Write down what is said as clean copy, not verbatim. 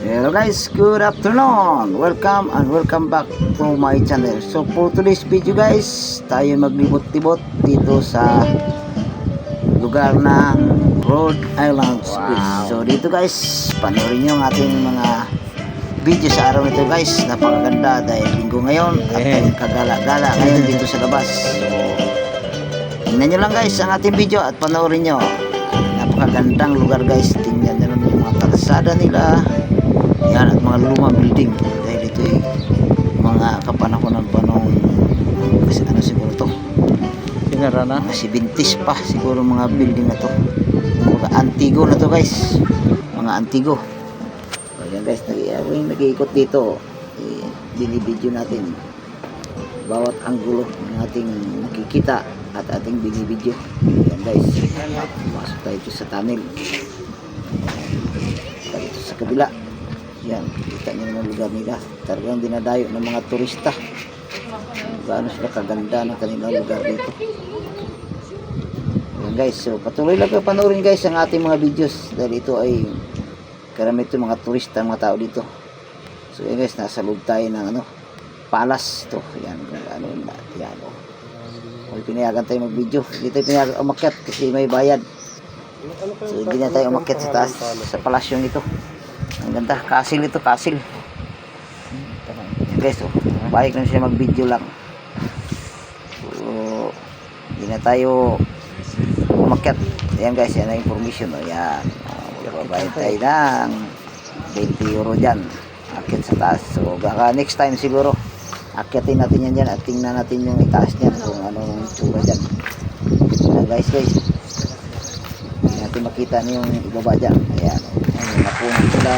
Hello guys, good afternoon. Welcome back to my channel. So for today's video guys, tayo maglibot-libot dito sa lugar na Rhode Island. Wow. So dito guys, panoorin nyo ang ating mga video sa araw nito guys. Napakaganda dahil linggo ngayon at tayong kagala-gala ngayon dito sa labas. So tingnan nyo lang guys ang ating video at panoorin nyo. Napakagandang lugar guys. Tingnan nyo lang yung mga kalsada nila. Yan at mga lumang building dahil ito ay mga kapanahonan pa nung ano siguro to mga 70s pa siguro mga building na to, mga antigo na to guys, mga antigo. Ayan guys, nag-iikot dito, binibidyo natin bawat anggulo ng ating nakikita at ating binibidyo. Ayan guys, masok tayo sa tunnel dito sa kabila. Yan, kita nyo naman lugar nila. Talagang dinadayo ng mga turista. Gaano sila kaganda ng kanilang lugar dito. Yan guys, so patuloy lang panoorin guys ang ating mga videos. Dahil ito ay karamihan mga turista, mga tao dito. So yan guys, nasa loob tayo ng palace to. Yan, kung ano na. Yan o. Kung pinayagan tayo mag video, hindi tayo pinayagan umakyat kasi may bayad. So hindi na tayo umakyat sa taas, sa palasyong ito. Ang ganda, castle ito, castle. Yan guys, balik lang siya mag-video lang. So, hindi na tayo umakyat. Ayan guys, yan ang information. Ayan, babayad tayo ng 20 euro dyan. Akyat sa taas. So, baka next time siguro, akyatin natin yan dyan at tingnan natin yung itaas dyan kung anong tsura dyan. Ayan guys, hindi natin makita na yung ibaba dyan. Ayan, napuno sila